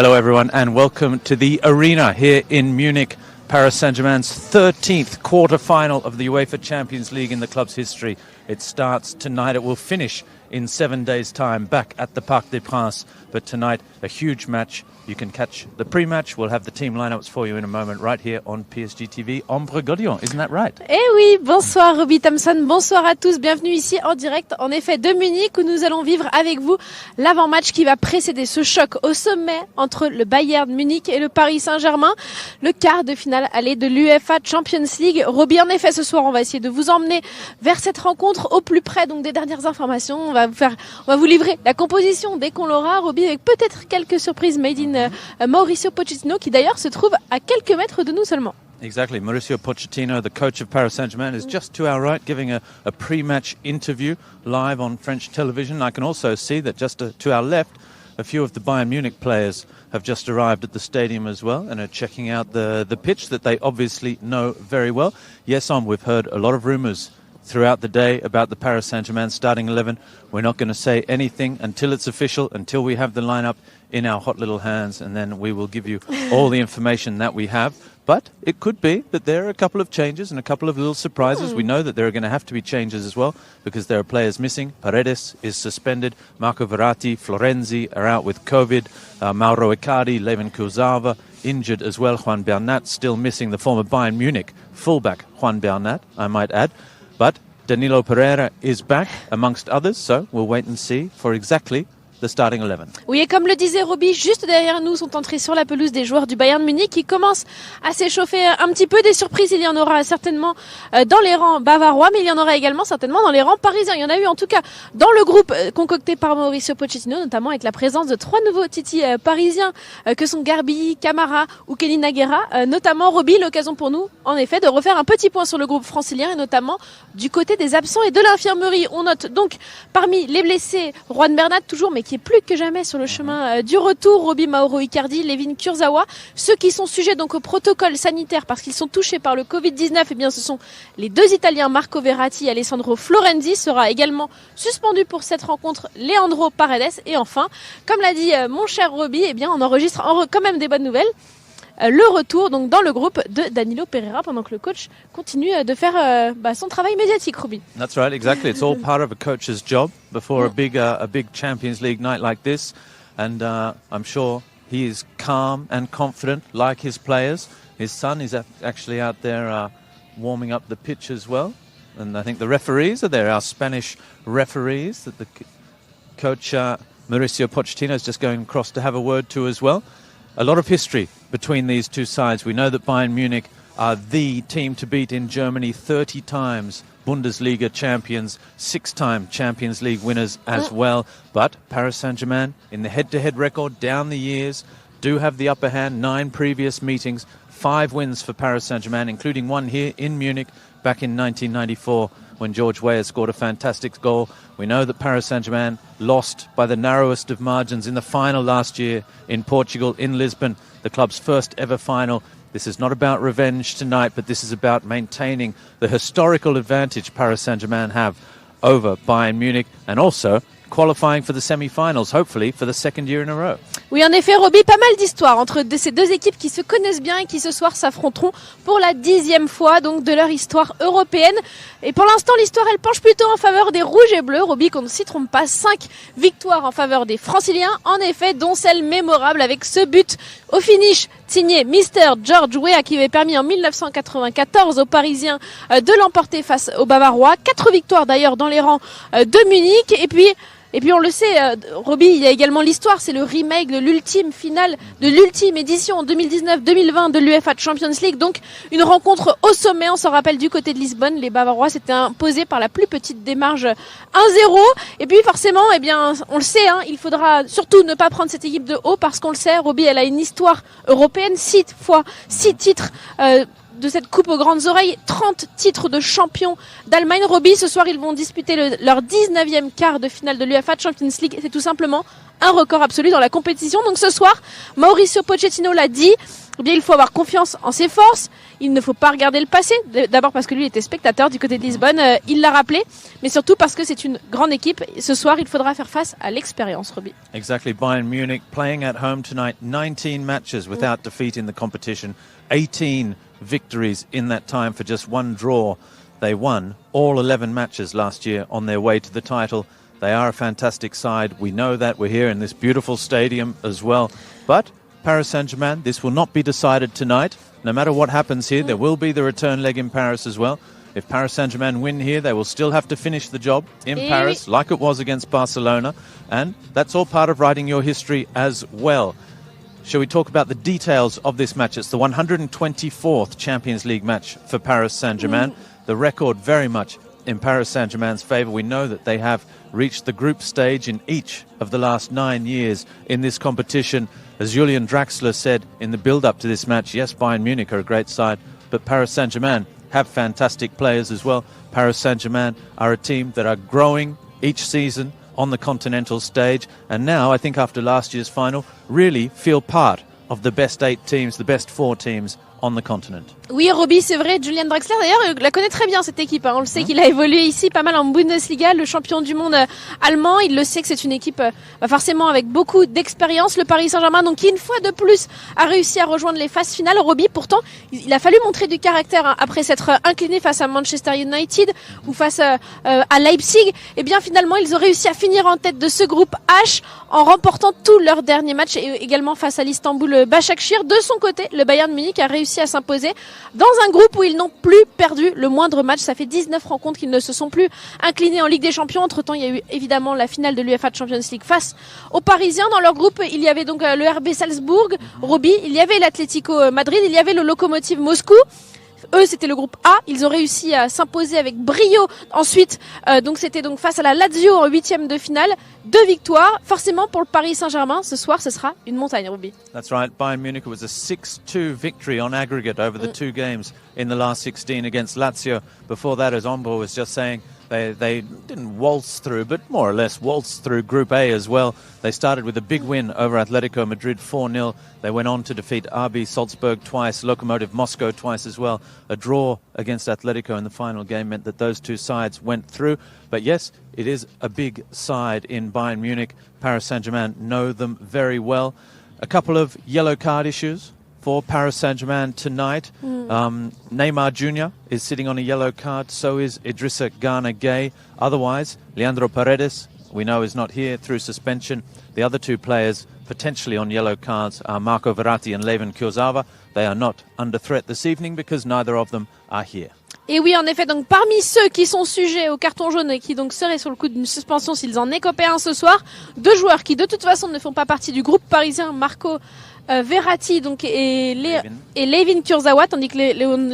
Hello everyone and welcome to the arena here in Munich. Paris Saint-Germain's 13th quarter-final of the UEFA Champions League in the club's history. It starts tonight. It will finish in 7 days' time back at the Parc des Princes. But tonight, a huge match. You can catch the pre-match. We'll have the team lineups for you in a moment right here on PSG TV. Ambre Godion, isn't that right? Eh oui, bonsoir Roby Thompson, bonsoir à tous. Bienvenue ici en direct, en effet, de Munich où nous allons vivre avec vous l'avant-match qui va précéder ce choc au sommet entre le Bayern Munich et le Paris Saint-Germain. Le quart de finale aller de l'UEFA Champions League. Roby, en effet, ce soir, on va essayer de vous emmener vers cette rencontre au plus près donc des dernières informations. On va vous livrer la composition dès qu'on l'aura, Roby, avec peut-être quelques surprises made in Mauricio Pochettino, qui d'ailleurs se trouve à quelques mètres de nous seulement. Exactly. Mauricio Pochettino, the coach of Paris Saint-Germain, is just to our right giving a pre-match interview live on French television. I can also see that just to our left, a few of the Bayern Munich players have just arrived at the stadium as well and are checking out the pitch that they obviously know very well. Yes, we've heard a lot of rumours throughout the day about the Paris Saint-Germain starting 11. We're not going to say anything until it's official, until we have the lineup in our hot little hands, and then we will give you all the information that we have. But it could be that there are a couple of changes and a couple of little surprises. We know that there are going to have to be changes as well because there are players missing. Paredes is suspended. Marco Verratti, Florenzi are out with COVID. Mauro Icardi, Levin Kurzawa injured as well. Juan Bernat still missing, the former Bayern Munich fullback Juan Bernat, I might add. But Danilo Pereira is back amongst others, so we'll wait and see for exactly the starting 11. Oui, et comme le disait Roby, juste derrière nous sont entrés sur la pelouse des joueurs du Bayern Munich qui commencent à s'échauffer un petit peu. Des surprises, il y en aura certainement dans les rangs bavarois, mais il y en aura également certainement dans les rangs parisiens. Il y en a eu en tout cas dans le groupe concocté par Mauricio Pochettino, notamment avec la présence de 3 nouveaux titis parisiens que sont Garbi, Camara ou Kenny Naguera. Notamment Roby, l'occasion pour nous en effet de refaire un petit point sur le groupe francilien et notamment du côté des absents et de l'infirmerie. On note donc parmi les blessés Juan Bernat toujours, mais qui est plus que jamais sur le chemin du retour, Roby, Mauro Icardi, Levin Kurzawa. Ceux qui sont sujets donc au protocole sanitaire parce qu'ils sont touchés par le Covid-19, eh bien ce sont les 2 Italiens Marco Verratti et Alessandro Florenzi. Sera également suspendu pour cette rencontre Leandro Paredes. Et enfin, comme l'a dit mon cher Roby, eh bien on enregistre quand même des bonnes nouvelles. Le retour donc dans le groupe de Danilo Pereira pendant que le coach continue de faire son travail médiatique, Roby. That's right, exactly. It's all part of a coach's job before a big Champions League night like this, and I'm sure he is calm and confident like his players. His son is actually out there warming up the pitch as well, and I think the referees are there, our Spanish referees that the coach Mauricio Pochettino is just going across to have a word to as well. A lot of history between these two sides. We know that Bayern Munich are the team to beat in Germany, 30 times Bundesliga champions, 6-time Champions League winners as well. But Paris Saint-Germain, in the head-to-head record down the years, do have the upper hand. 9 previous meetings, 5 wins for Paris Saint-Germain, including one here in Munich back in 1994 when George Weah scored a fantastic goal. We know that Paris Saint-Germain lost by the narrowest of margins in the final last year in Portugal, in Lisbon, the club's first ever final. This is not about revenge tonight, but this is about maintaining the historical advantage Paris Saint-Germain have over Bayern Munich and also qualifying for the semi-finals, hopefully for the second year in a row. Oui, en effet, Roby, pas mal d'histoires entre ces 2 équipes qui se connaissent bien et qui ce soir s'affronteront pour la 10e fois donc de leur histoire européenne. Et pour l'instant, l'histoire, elle penche plutôt en faveur des rouges et bleus. Roby, qu'on ne s'y trompe pas, 5 victoires en faveur des franciliens, en effet, dont celle mémorable avec ce but au finish signé Mr. George Weah qui avait permis en 1994 aux Parisiens de l'emporter face aux Bavarois. 4 victoires d'ailleurs dans les rangs de Munich. Et puis on le sait, Roby, il y a également l'histoire, c'est le remake de l'ultime finale, de l'ultime édition en 2019-2020 de l'UEFA Champions League. Donc une rencontre au sommet, on s'en rappelle du côté de Lisbonne, les Bavarois s'étaient imposés par la plus petite démarche 1-0. Et puis forcément, eh bien, on le sait, il faudra surtout ne pas prendre cette équipe de haut parce qu'on le sait, Roby, elle a une histoire européenne, 6 titres de cette coupe aux grandes oreilles, 30 titres de champion d'Allemagne. Roby, ce soir, ils vont disputer leur 19e quart de finale de l'UEFA Champions League. C'est tout simplement un record absolu dans la compétition. Donc ce soir, Mauricio Pochettino l'a dit, eh bien, il faut avoir confiance en ses forces. Il ne faut pas regarder le passé. D'abord parce que lui était spectateur du côté de Lisbonne, il l'a rappelé, mais surtout parce que c'est une grande équipe. Ce soir, il faudra faire face à l'expérience, Robbie. Exactly. Bayern Munich playing at home tonight. 19 matches without defeat in the competition. 18 victories in that time for just one draw. They won all 11 matches last year on their way to the title. They are a fantastic side. We know that. We're here in this beautiful stadium as well. But Paris Saint-Germain, this will not be decided tonight. No matter what happens here, there will be the return leg in Paris as well. If Paris Saint-Germain win here, they will still have to finish the job in Paris, like it was against Barcelona. And that's all part of writing your history as well. Shall we talk about the details of this match? It's the 124th Champions League match for Paris Saint-Germain. The record very much in Paris Saint-Germain's favour. We know that they have reached the group stage in each of the last 9 years in this competition. As Julian Draxler said in the build-up to this match, yes, Bayern Munich are a great side, but Paris Saint-Germain have fantastic players as well. Paris Saint-Germain are a team that are growing each season on the continental stage, and now, I think after last year's final, really feel part of the best 8 teams, the best 4 teams on the continent. Oui, Robbie, c'est vrai. Julian Draxler, d'ailleurs, la connaît très bien, cette équipe. On le sait qu'il a évolué ici pas mal en Bundesliga, le champion du monde allemand. Il le sait que c'est une équipe forcément avec beaucoup d'expérience. Le Paris Saint-Germain, donc, qui une fois de plus a réussi à rejoindre les phases finales. Robbie, pourtant, il a fallu montrer du caractère après s'être incliné face à Manchester United ou face à Leipzig. Et bien, finalement, ils ont réussi à finir en tête de ce groupe H en remportant tous leurs derniers matchs et également face à l'Istanbul Başakşehir. De son côté, le Bayern Munich a réussi à s'imposer dans un groupe où ils n'ont plus perdu le moindre match. Ça fait 19 rencontres qu'ils ne se sont plus inclinés en Ligue des Champions. Entre-temps, il y a eu évidemment la finale de l'UEFA Champions League face aux Parisiens. Dans leur groupe, il y avait donc le RB Salzbourg, Robbie, il y avait l'Atlético Madrid, il y avait le Lokomotiv Moscou. Eux, c'était le groupe A. Ils ont réussi à s'imposer avec brio. Ensuite, donc c'était donc face à la Lazio en 8e de finale. 2 victoires. Forcément, pour le Paris Saint-Germain, ce soir, ce sera une montagne, Ruby. That's right. Bayern Munich, it was a 6-2 victory on aggregate over the 2 games in the last 16 against Lazio. Before that, as Ombo was just saying, they didn't waltz through, but more or less waltzed through Group A as well. They started with a big win over Atletico Madrid 4-0. They went on to defeat RB Salzburg twice, Lokomotiv Moscow twice as well. A draw against Atletico in the final game meant that those 2 sides went through. But yes, it is a big side in Bayern Munich. Paris Saint-Germain know them very well. A couple of yellow card issues for Paris Saint-Germain tonight. Neymar Jr. is sitting on a yellow card, so is Idrissa Gana Gueye. Otherwise, Leandro Paredes, we know, is not here through suspension. The other 2 players potentially on yellow cards are Marco Verratti and Levin Kurzawa. They are not under threat this evening because neither of them are here. Et oui, en effet, donc parmi ceux qui sont sujets au carton jaune et qui donc seraient sur le coup d'une suspension s'ils en écopaient un ce soir, 2 joueurs qui de toute façon ne font pas partie du groupe parisien, Marco Verratti donc et Levin Kurzawa, tandis que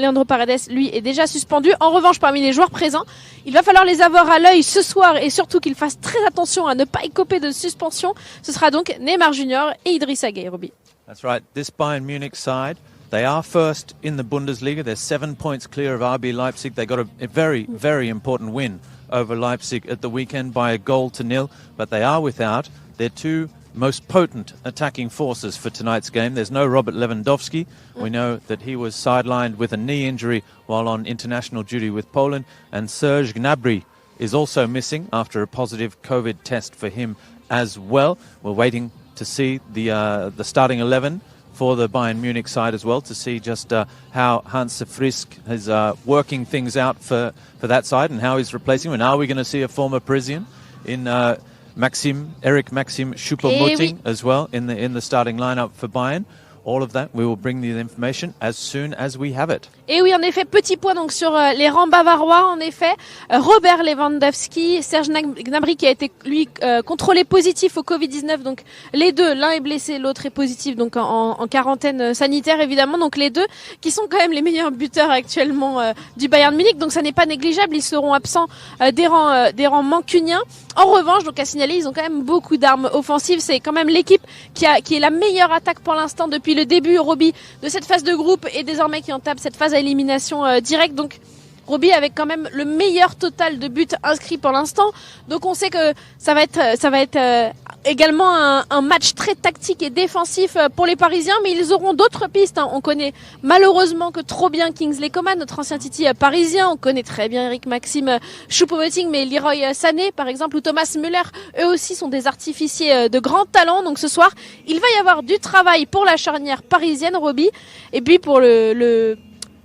Leandro Paredes lui est déjà suspendu. En revanche, parmi les joueurs présents, il va falloir les avoir à l'œil ce soir et surtout qu'ils fassent très attention à ne pas écoper de suspension. Ce sera donc Neymar Jr. et Idrissa Gueye, Robbie. That's right. This Bayern Munich side, they are first in the Bundesliga. They're 7 points clear of RB Leipzig. They got a very, very important win over Leipzig at the weekend by a 0-0, but they are without their 2 most potent attacking forces for tonight's game. There's no Robert Lewandowski. We know that he was sidelined with a knee injury while on international duty with Poland. And Serge Gnabry is also missing after a positive COVID test for him as well. We're waiting to see the starting 11 for the Bayern Munich side as well, to see just how Hans Frisk is working things out for that side and how he's replacing him. And are we going to see a former Parisian in Eric Maxim Choupo-Moting as well in the starting lineup for Bayern? All of that, we will bring you the information as soon as we have it. Et oui, en effet, petit point donc sur les rangs bavarois. En effet, Robert Lewandowski, Serge Gnabry qui a été lui contrôlé positif au Covid-19. Donc les deux, l'un est blessé, l'autre est positif, donc en quarantaine sanitaire évidemment. Donc les deux qui sont quand même les meilleurs buteurs actuellement du Bayern Munich. Donc ça n'est pas négligeable. Ils seront absents des rangs mancuniens. En revanche, donc à signaler, ils ont quand même beaucoup d'armes offensives. C'est quand même l'équipe qui est la meilleure attaque pour l'instant depuis le début, Robbie, de cette phase de groupe et désormais qui entame cette phase à élimination directe. Donc Roby avec quand même le meilleur total de buts inscrits pour l'instant. Donc on sait que ça va être également un match très tactique et défensif pour les Parisiens, mais ils auront d'autres pistes. On connaît malheureusement que trop bien Kingsley Coman, notre ancien Titi parisien. On connaît très bien Eric Maxime Choupo-Moting, mais Leroy Sané par exemple ou Thomas Müller, eux aussi sont des artificiers de grand talent. Donc ce soir, il va y avoir du travail pour la charnière parisienne, Roby, et puis pour le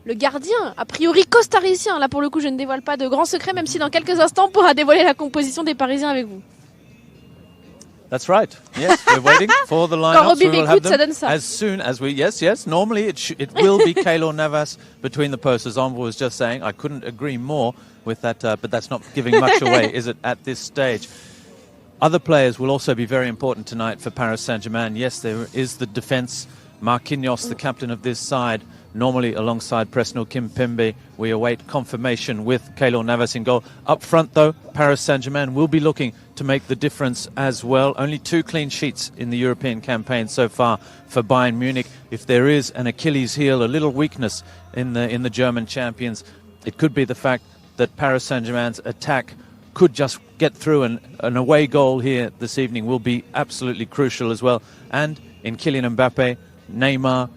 gardien, a priori costaricien. Là, pour le coup, je ne dévoile pas de grands secrets, même si dans quelques instants, on pourra dévoiler la composition des Parisiens avec vous. That's right. Yes, we're waiting for the lineups. We will have them as soon as we. Yes. Normally, it will be Keylor Navas between the posts, as Ombre was just saying. I couldn't agree more with that, but that's not giving much away, is it, at this stage? Other players will also be very important tonight for Paris Saint-Germain. Yes, there is the defence. Marquinhos, the captain of this side, normally alongside Presnel Kimpembe. We await confirmation with Keylor Navas in goal. Up front, though, Paris Saint-Germain will be looking to make the difference as well. Only 2 clean sheets in the European campaign so far for Bayern Munich. If there is an Achilles heel, a little weakness in the German champions, it could be the fact that Paris Saint-Germain's attack could just get through, and an away goal here this evening will be absolutely crucial as well. And in Kylian Mbappe, Neymar,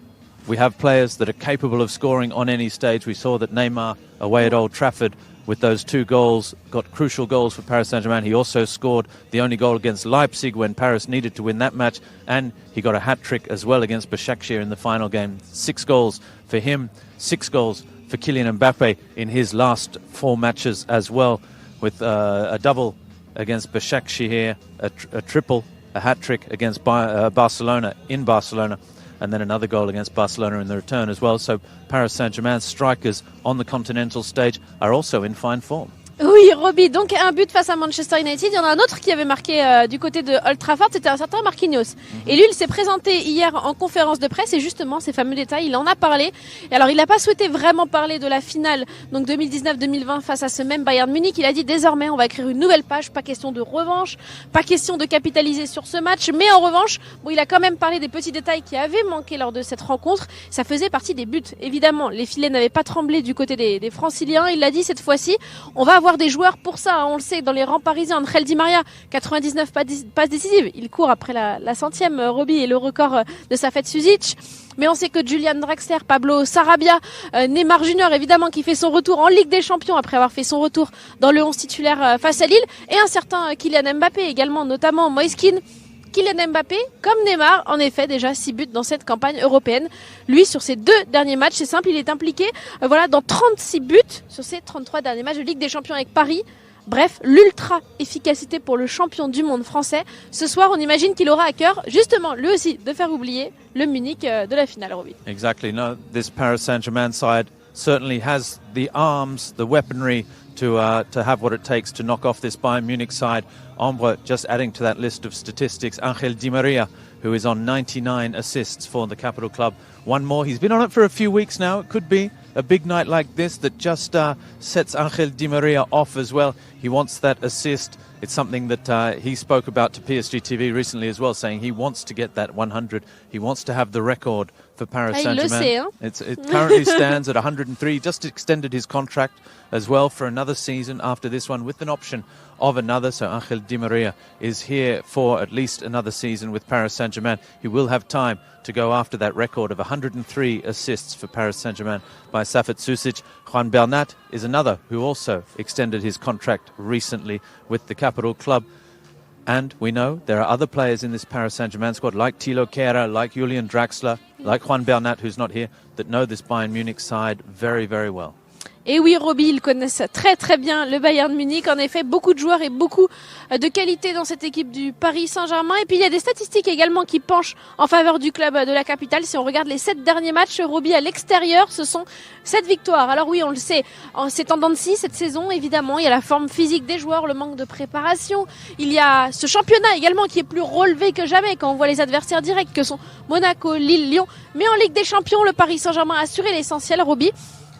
we have players that are capable of scoring on any stage. We saw that Neymar away at Old Trafford with those 2 goals, got crucial goals for Paris Saint-Germain. He also scored the only goal against Leipzig when Paris needed to win that match, and he got a hat-trick as well against Başakşehir in the final game. 6 goals for him, 6 goals for Kylian Mbappe in his last 4 matches as well, with a double against Başakşehir here, a triple, a hat-trick against Barcelona in Barcelona, and then another goal against Barcelona in the return as well. So Paris Saint-Germain's strikers on the continental stage are also in fine form. Oui, Roby, donc un but face à Manchester United. Il y en a un autre qui avait marqué du côté de Old Trafford, c'était un certain Marquinhos. Et lui, il s'est présenté hier en conférence de presse et justement, ces fameux détails, il en a parlé. Et alors, il n'a pas souhaité vraiment parler de la finale, donc 2019-2020 face à ce même Bayern Munich. Il a dit désormais, on va écrire une nouvelle page, pas question de revanche, pas question de capitaliser sur ce match. Mais en revanche, bon, il a quand même parlé des petits détails qui avaient manqué lors de cette rencontre. Ça faisait partie des buts. Évidemment, les filets n'avaient pas tremblé du côté des Franciliens. Il l'a dit cette fois-ci, on va avoir des joueurs pour ça, on le sait, dans les rangs parisiens. Angel Di Maria, 99 passes décisives, il court après la 100e, Roby, et le record de sa fête Suzic. Mais on sait que Julian Draxler, Pablo Sarabia, Neymar Junior évidemment qui fait son retour en Ligue des Champions après avoir fait son retour dans le 11 titulaire face à Lille, et un certain Kylian Mbappé également, notamment Moiskin. Kylian Mbappé, comme Neymar, en effet, déjà 6 buts dans cette campagne européenne. Lui, sur ses 2 derniers matchs, c'est simple, il est impliqué dans 36 buts sur ses 33 derniers matchs de Ligue des Champions avec Paris. Bref, l'ultra-efficacité pour le champion du monde français. Ce soir, on imagine qu'il aura à cœur, justement, lui aussi, de faire oublier le Munich de la finale, Roby. Exactly. No, this Paris Saint-Germain side certainly has the arms, the weaponry to have what it takes to knock off this Bayern Munich side. Ombre, just adding to that list of statistics, Angel Di Maria, who is on 99 assists for the capital club. One more. He's been on it for a few weeks now. It could be a big night like this that just sets Angel Di Maria off as well. He wants that assist. It's something that he spoke about to PSG TV recently as well, saying he wants to get that 100. He wants to have the record for Paris Saint-Germain. It currently stands at 103. Just extended his contract as well for another season after this one with an option of another. So Angel Di Maria is here for at least another season with Paris Saint-Germain. He will have time to go after that record of 103 assists for Paris Saint-Germain by Safet Susic. Juan Bernat is another who also extended his contract recently with the capital club. And we know there are other players in this Paris Saint-Germain squad like Thilo Kehrer, like Julian Draxler, like Juan Bernat, who's not here, that know this Bayern Munich side very, very well. Et oui, Roby, ils connaissent très très bien le Bayern Munich. En effet, beaucoup de joueurs et beaucoup de qualité dans cette équipe du Paris Saint-Germain. Et puis il y a des statistiques également qui penchent en faveur du club de la capitale. Si on regarde les 7 derniers matchs, Roby, à l'extérieur, ce sont 7 victoires. Alors oui, on le sait, c'est en dents de scie cette saison, évidemment. Il y a la forme physique des joueurs, le manque de préparation. Il y a ce championnat également qui est plus relevé que jamais quand on voit les adversaires directs que sont Monaco, Lille, Lyon. Mais en Ligue des Champions, le Paris Saint-Germain a assuré l'essentiel, Roby.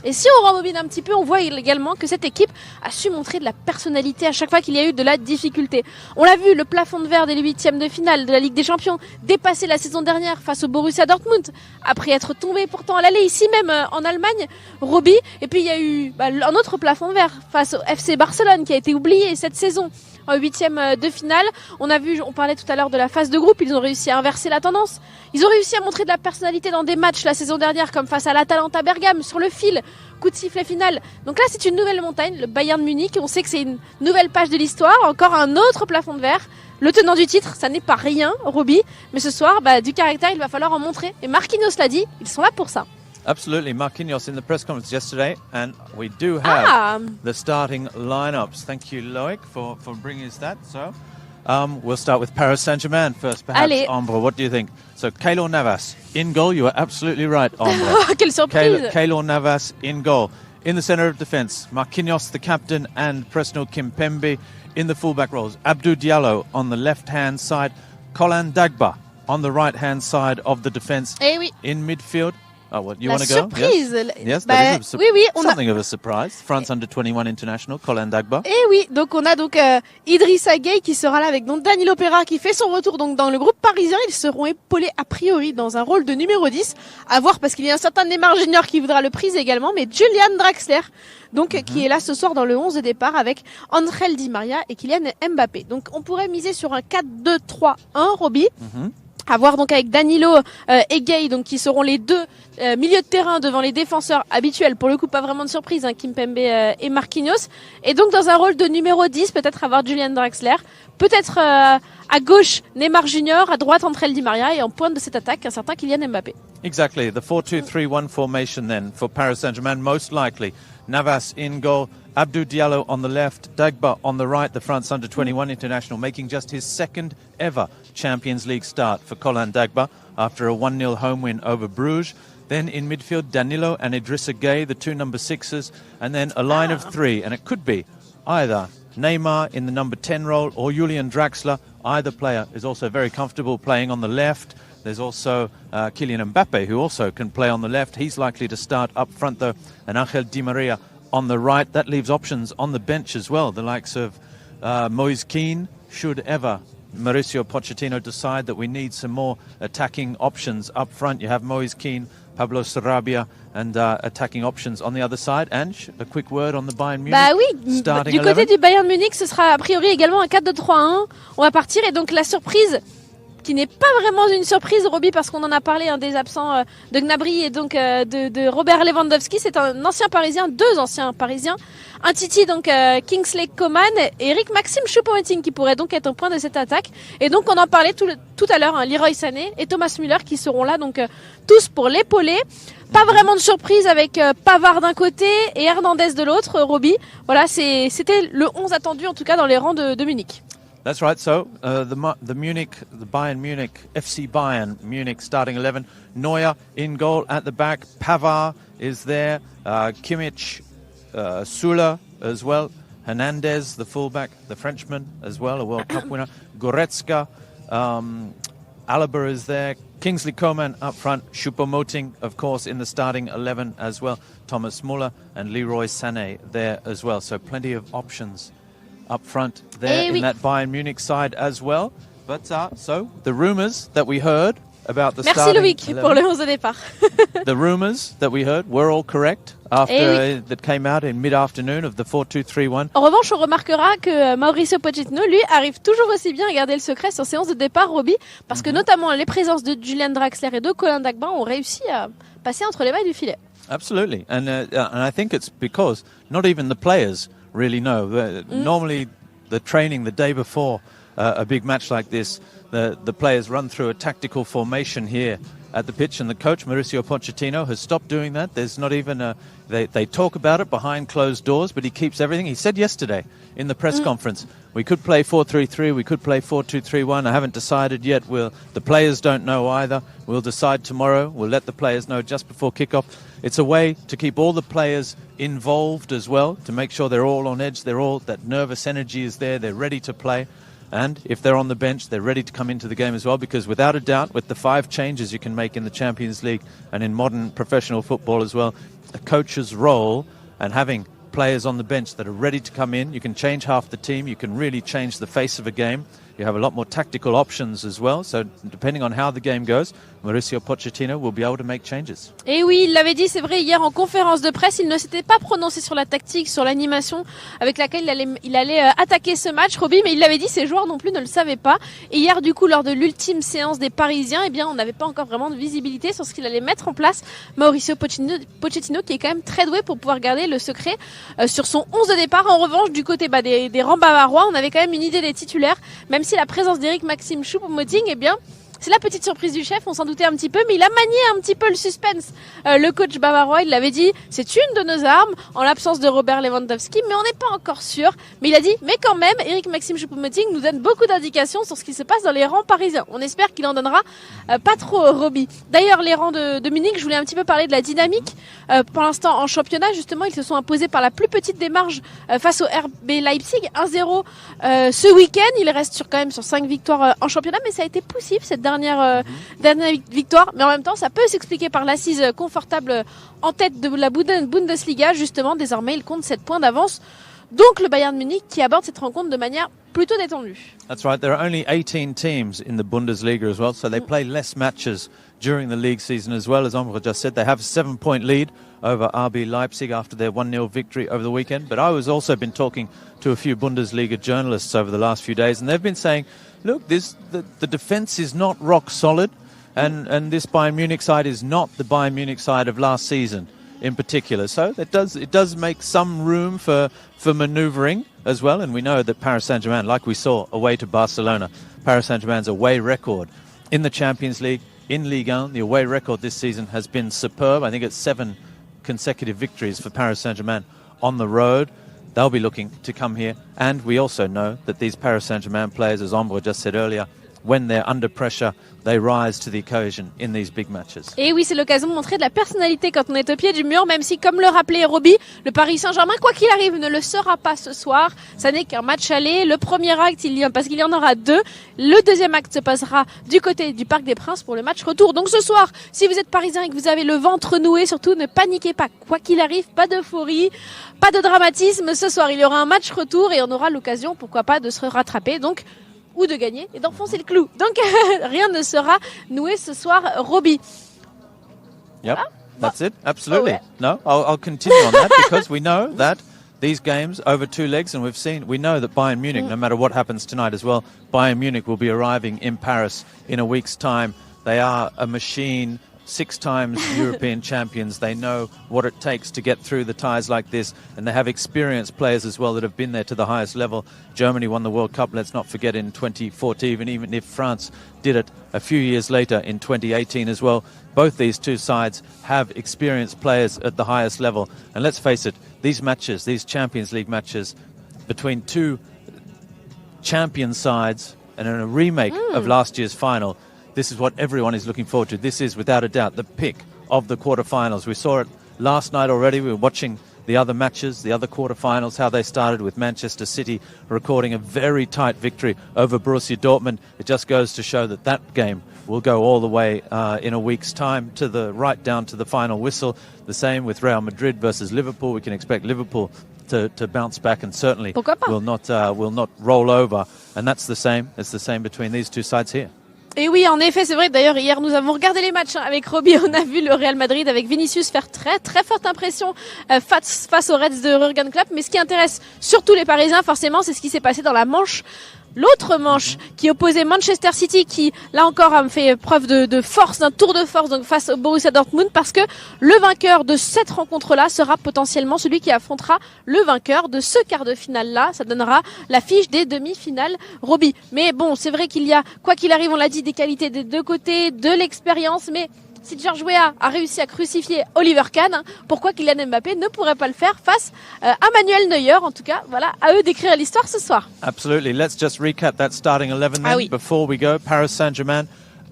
Et si on rembobine un petit peu, on voit également que cette équipe a su montrer de la personnalité à chaque fois qu'il y a eu de la difficulté. On l'a vu, le plafond de verre des 8e de finale de la Ligue des Champions, dépassé la saison dernière face au Borussia Dortmund, après être tombé pourtant à l'aller ici même en Allemagne, Robbie. Et puis il y a eu un autre plafond de verre face au FC Barcelone qui a été oublié cette saison. En 8e de finale, on parlait tout à l'heure de la phase de groupe, ils ont réussi à inverser la tendance. Ils ont réussi à montrer de la personnalité dans des matchs la saison dernière, comme face à l'Atalanta Bergame, sur le fil, coup de sifflet final. Donc là, c'est une nouvelle montagne, le Bayern Munich. On sait que c'est une nouvelle page de l'histoire, encore un autre plafond de verre. Le tenant du titre, ça n'est pas rien, Robbie, mais ce soir, du caractère, il va falloir en montrer. Et Marquinhos l'a dit, ils sont là pour ça. Absolutely, Marquinhos in the press conference yesterday, and we do have the starting lineups. Thank you, Loic, for bringing us that. So, we'll start with Paris Saint-Germain first, perhaps. Allez. Ambre, what do you think? So, Keylor Navas in goal. You are absolutely right, Ambre. Quelle surprise! Keylor Navas in goal. In the centre of defence, Marquinhos, the captain, and Presnel Kimpembe in the fullback roles. Abdou Diallo on the left-hand side. Kolan Dagba on the right-hand side of the defence. Eh oui. In midfield. Oh, what, you La want to go? surprise. Yes, that is oui, something of a surprise. France Under-21 International, Kolan Dagba. Et oui, donc on a Idrissa Gueye qui sera là avec Danilo Pereira qui fait son retour donc dans le groupe parisien. Ils seront épaulés a priori dans un rôle de numéro 10. À voir parce qu'il y a un certain Neymar Junior qui voudra le prise également, mais Julian Draxler qui est là ce soir dans le 11 de départ avec Angel Di Maria et Kylian Mbappé. Donc on pourrait miser sur un 4-2-3-1, Robbie. À voir donc avec Danilo et Gueye, donc qui seront les deux milieux de terrain devant les défenseurs habituels. Pour le coup, pas vraiment de surprise, Kimpembe et Marquinhos. Et donc dans un rôle de numéro 10, peut-être avoir Julian Draxler, peut-être à gauche Neymar Junior, à droite Angel Di Maria et en pointe de cette attaque un certain Kylian Mbappé. Exactly, the 4-2-3-1 formation then for Paris Saint-Germain, most likely. Navas in goal, Abdou Diallo on the left, Dagba on the right, the France Under-21 international, making just his second ever Champions League start for Kolan Dagba after a 1-0 home win over Bruges. Then in midfield, Danilo and Idrissa Gueye, the two number 6s, and then a line of 3, and it could be either Neymar in the number 10 role or Julian Draxler. Either player is also very comfortable playing on the left. There's also Kylian Mbappe, who also can play on the left. He's likely to start up front, though, and Angel Di Maria on the right. That leaves options on the bench as well, the likes of Moise Kean, should ever Mauricio Pochettino decide that we need some more attacking options up front. You have Moise Kean, Pablo Sarabia, and attacking options on the other side. And a quick word on the Bayern Munich. Bah oui, starting du côté 11. du Bayern Munich, ce sera a priori également un 4-2-3-1. On va partir et donc la surprise qui n'est pas vraiment une surprise, Robbie, parce qu'on en a parlé des absents de Gnabry et donc de Robert Lewandowski. C'est un ancien Parisien, deux anciens Parisiens. Un Titi, donc Kingsley Coman et Eric Maxime Choupo-Moting qui pourrait donc être au point de cette attaque. Et donc on en parlait tout à l'heure, Leroy Sané et Thomas Müller qui seront là donc tous pour l'épauler. Pas vraiment de surprise avec Pavard d'un côté et Hernandez de l'autre, Robbie. Voilà, c'était le 11 attendu en tout cas dans les rangs de Munich. That's right. So the Bayern Munich, FC Bayern Munich starting 11. Neuer in goal at the back. Pavard is there. Kimmich, Süle as well. Hernandez, the fullback, the Frenchman as well, a World Cup winner. Goretzka, Alaba is there. Kingsley Coman up front. Choupo-Moting, of course, in the starting 11 as well. Thomas Müller and Leroy Sané there as well. So plenty of options up front there in that Bayern Munich side as well. But so the rumours that we heard about the starting 11, Loïc pour le 11 de départ. the rumours that we heard were all correct after that came out in mid-afternoon of the 4-2-3-1. En revanche, on remarquera que Mauricio Pochettino, lui, arrive toujours aussi bien à garder le secret sur ses 11 de départ, Robbie, parce que notamment les présences de Julian Draxler et de Kolan Dagba ont réussi à passer entre les mailles du filet. Absolutely, and I think it's because not even the players really know. Normally, the training the day before a big match like this, the players run through a tactical formation here at the pitch, and the coach, Mauricio Pochettino, has stopped doing that. There's not even they talk about it behind closed doors, but he keeps everything. He said yesterday in the press conference, we could play 4-3-3, we could play 4-2-3-1. I haven't decided yet. The players don't know either. We'll decide tomorrow. We'll let the players know just before kickoff. It's a way to keep all the players involved as well, to make sure they're all on edge. That nervous energy is there. They're ready to play. And if they're on the bench, they're ready to come into the game as well, because without a doubt, with the 5 changes you can make in the Champions League and in modern professional football as well, a coach's role and having players on the bench that are ready to come in, you can change half the team, you can really change the face of a game. You have a lot more tactical options as well. So depending on how the game goes, Mauricio Pochettino will be able to make changes. Et oui, il l'avait dit, c'est vrai, hier en conférence de presse, il ne s'était pas prononcé sur la tactique, sur l'animation avec laquelle il allait attaquer ce match, Roby, mais il l'avait dit, ses joueurs non plus ne le savaient pas. Et hier, du coup, lors de l'ultime séance des Parisiens, eh bien, on n'avait pas encore vraiment de visibilité sur ce qu'il allait mettre en place. Mauricio Pochettino, qui est quand même très doué pour pouvoir garder le secret sur son 11 de départ. En revanche, du côté des rangs bavarois, on avait quand même une idée des titulaires, même si la présence d'Éric Maxime Choupo-Moting, eh bien, c'est la petite surprise du chef, on s'en doutait un petit peu, mais il a manié un petit peu le suspense. Le coach bavarois, il l'avait dit, c'est une de nos armes, en l'absence de Robert Lewandowski, mais on n'est pas encore sûr. Mais il a dit, mais quand même, Éric Maxime Choupo-Moting nous donne beaucoup d'indications sur ce qui se passe dans les rangs parisiens. On espère qu'il en donnera pas trop, Roby. D'ailleurs, les rangs de Munich, je voulais un petit peu parler de la dynamique. Pour l'instant, en championnat, justement, ils se sont imposés par la plus petite des marges face au RB Leipzig, 1-0 ce week-end. Il reste quand même sur 5 victoires en championnat, mais ça a été poussif cette dernière victoire, mais en même temps ça peut s'expliquer par l'assise confortable en tête de la Bundesliga. Justement, désormais il compte 7 points d'avance, donc le Bayern Munich qui aborde cette rencontre de manière plutôt détendue. That's right, there are only 18 teams in the Bundesliga as well, so they play less matches during the league season as well. As Omra just said, they have a 7-point lead over RB Leipzig after their 1-0 victory over the weekend. But I was also been talking to a few Bundesliga journalists over the last few days, and they've been saying, look, the defence is not rock solid, and this Bayern Munich side is not the Bayern Munich side of last season in particular. So it does make some room for manoeuvring as well. And we know that Paris Saint-Germain, like we saw away to Barcelona, Paris Saint-Germain's away record in the Champions League, in Ligue 1, the away record this season has been superb. I think it's 7 consecutive victories for Paris Saint-Germain on the road. They'll be looking to come here. And we also know that these Paris Saint-Germain players, as Ombre just said earlier, when they're under pressure, they rise to the occasion in these big matches. Et oui, c'est l'occasion de montrer de la personnalité quand on est au pied du mur, même si, comme le rappelait Roby, le Paris Saint-Germain, quoi qu'il arrive, ne le sera pas ce soir. Ça n'est qu'un match aller. Le premier acte, parce qu'il y en aura 2. Le deuxième acte se passera du côté du Parc des Princes pour le match retour. Donc ce soir, si vous êtes parisien et que vous avez le ventre noué, surtout ne paniquez pas. Quoi qu'il arrive, pas d'euphorie, pas de dramatisme. Ce soir, il y aura un match retour et on aura l'occasion, pourquoi pas, de se rattraper. Donc, ou de gagner et d'enfoncer le clou. Donc rien ne sera noué ce soir, Roby. Yep, that's it. Absolutely. Oh, yeah. No, I'll continue on that because we know that these games over 2 legs, and we know that Bayern Munich, no matter what happens tonight as well, Bayern Munich will be arriving in Paris in a week's time. They are a machine, 6 times European champions. They know what it takes to get through the ties like this, and they have experienced players as well that have been there to the highest level. Germany won the World Cup, let's not forget, in 2014, even if France did it a few years later in 2018 as well. Both these 2 sides have experienced players at the highest level. And let's face it, these matches, these Champions League matches between 2 champion sides and in a remake of last year's final, this is what everyone is looking forward to. This is, without a doubt, the pick of the quarterfinals. We saw it last night already. We were watching the other matches, the other quarterfinals, how they started with Manchester City recording a very tight victory over Borussia Dortmund. It just goes to show that that game will go all the way in a week's time right down to the final whistle. The same with Real Madrid versus Liverpool. We can expect Liverpool to bounce back and certainly will not roll over. And that's the same. It's the same between these 2 sides here. Et oui, en effet, c'est vrai. D'ailleurs, hier, nous avons regardé les matchs avec Roby. On a vu le Real Madrid avec Vinicius faire très, très forte impression face aux Reds de Jürgen Klopp. Mais ce qui intéresse surtout les Parisiens, forcément, c'est ce qui s'est passé dans la manche. L'autre manche qui opposait Manchester City, qui là encore a fait preuve de force, d'un tour de force, donc face au Borussia Dortmund, parce que le vainqueur de cette rencontre-là sera potentiellement celui qui affrontera le vainqueur de ce quart de finale-là. Ça donnera l'affiche des demi-finales, Roby. Mais bon, c'est vrai qu'il y a, quoi qu'il arrive, on l'a dit, des qualités des 2 côtés, de l'expérience, mais si George Weah a réussi à crucifier Oliver Kahn, pourquoi Kylian Mbappé ne pourrait pas le faire face à Manuel Neuer? En tout cas, voilà, à eux d'écrire l'histoire ce soir. Absolutely. Let's just recap that starting 11 then before we go. Paris Saint-Germain,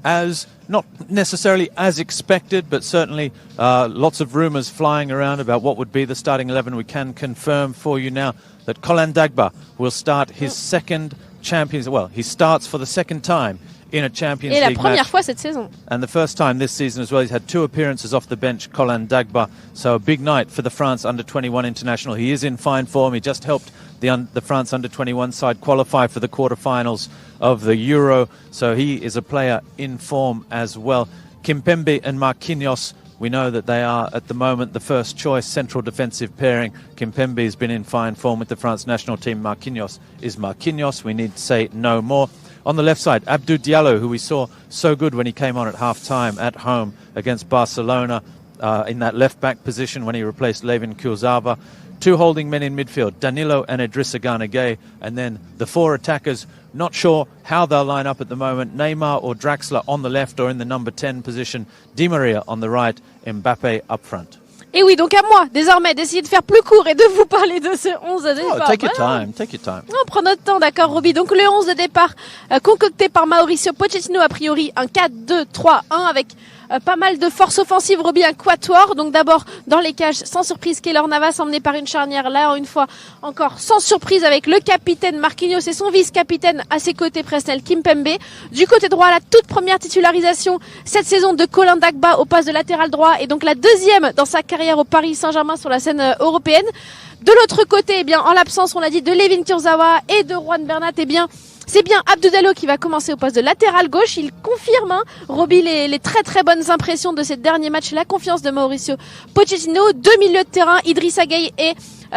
as not necessarily as expected, but certainly lots of rumours flying around about what would be the starting 11. We can confirm for you now that Colin Dagba will start his second Champions. Well, he starts for the second time in a Champions Et la League première match. fois cette saison. And the first time this season as well. He's had 2 appearances off the bench, Colin Dagba. So a big night for the France under-21 international. He is in fine form. He just helped the France under-21 side qualify for the quarterfinals of the Euro. So he is a player in form as well. Kimpembe and Marquinhos, we know that they are at the moment the first choice central defensive pairing. Kimpembe has been in fine form with the France national team. Marquinhos is Marquinhos. We need to say no more. On the left side, Abdou Diallo, who we saw so good when he came on at half-time at home against Barcelona in that left-back position when he replaced Levin Kurzawa. 2 holding men in midfield, Danilo and Idrissa Gana Gueye. And then the 4 attackers, not sure how they'll line up at the moment. Neymar or Draxler on the left or in the number 10 position. Di Maria on the right, Mbappé up front. Et oui, donc à moi, désormais, d'essayer de faire plus court et de vous parler de ce 11 de départ. Oh, take your time, take your time. On prend notre temps, d'accord, Roby. Donc le 11 de départ concocté par Mauricio Pochettino, a priori un 4-2-3-1 avec pas mal de force offensive, Roby, un quatuor. Donc d'abord dans les cages, sans surprise, Keylor Navas emmené par une charnière, là une fois encore sans surprise, avec le capitaine Marquinhos et son vice-capitaine à ses côtés, Presnel Kimpembe. Du côté droit, la toute première titularisation cette saison de Colin Dagba au poste de latéral droit, et donc la deuxième dans sa carrière au Paris Saint-Germain sur la scène européenne. De l'autre côté, eh bien, en l'absence, on l'a dit, de Levin Kurzawa et de Juan Bernat, eh bien, c'est bien Abdou Diallo qui va commencer au poste de latéral gauche. Il confirme, Roby, les très très bonnes impressions de ces derniers matchs, la confiance de Mauricio Pochettino. 2 milieux de terrain, Idrissa Gueye et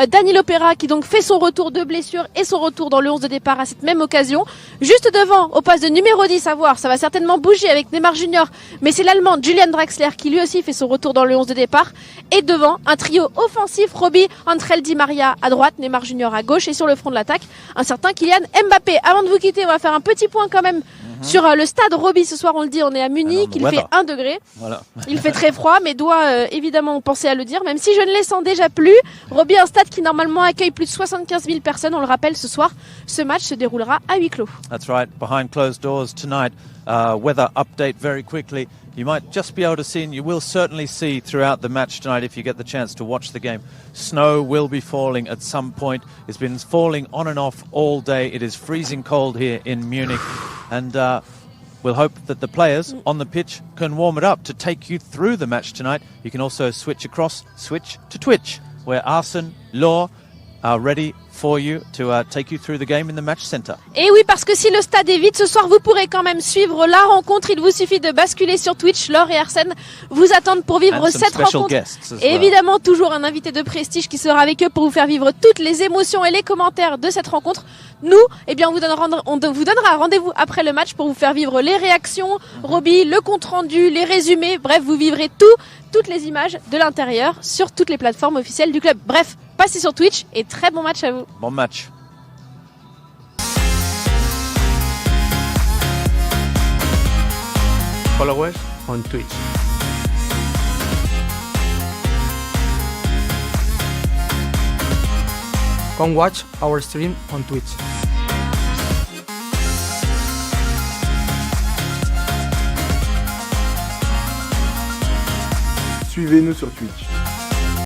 Danilo Pereira, qui donc fait son retour de blessure et son retour dans le 11 de départ à cette même occasion. Juste devant, au poste de numéro 10, à voir, ça va certainement bouger avec Neymar Junior, mais c'est l'Allemand Julian Draxler qui lui aussi fait son retour dans le 11 de départ. Et devant, un trio offensif, Roby, Angel Di Maria à droite, Neymar Junior à gauche, et sur le front de l'attaque, un certain Kylian Mbappé. Avant de vous quitter, on va faire un petit point quand même sur le stade Roby. Ce soir, on le dit, on est à Munich, il fait 1 degré. Voilà. Il fait très froid, mais doit évidemment penser à le dire, même si je ne les sens déjà plus. Roby, un stade qui normalement accueille plus de 75 000 personnes. On le rappelle, ce soir, ce match se déroulera à huis clos. That's right, behind closed doors tonight. Weather update very quickly. You might just be able to see, and you will certainly see throughout the match tonight if you get the chance to watch the game. Snow will be falling at some point. It's been falling on and off all day. It is freezing cold here in Munich. And we'll hope that the players on the pitch can warm it up to take you through the match tonight. You can also switch to Twitch, where Arsene, Law are ready for you to take you through the game in the match center. Et oui, parce que si le stade est vide ce soir, vous pourrez quand même suivre la rencontre. Il vous suffit de basculer sur Twitch. Laure et Arsène vous attendent pour vivre cette rencontre. Et évidemment, toujours un invité de prestige qui sera avec eux pour vous faire vivre toutes les émotions et les commentaires de cette rencontre. Nous, eh bien, on vous donnera rendez-vous après le match pour vous faire vivre les réactions, Roby, le compte-rendu, les résumés. Bref, vous vivrez toutes les images de l'intérieur sur toutes les plateformes officielles du club. Bref, passez sur Twitch et très bon match à vous. Bon match. Follow us on Twitch. Come watch our stream on Twitch. Suivez-nous sur Twitch.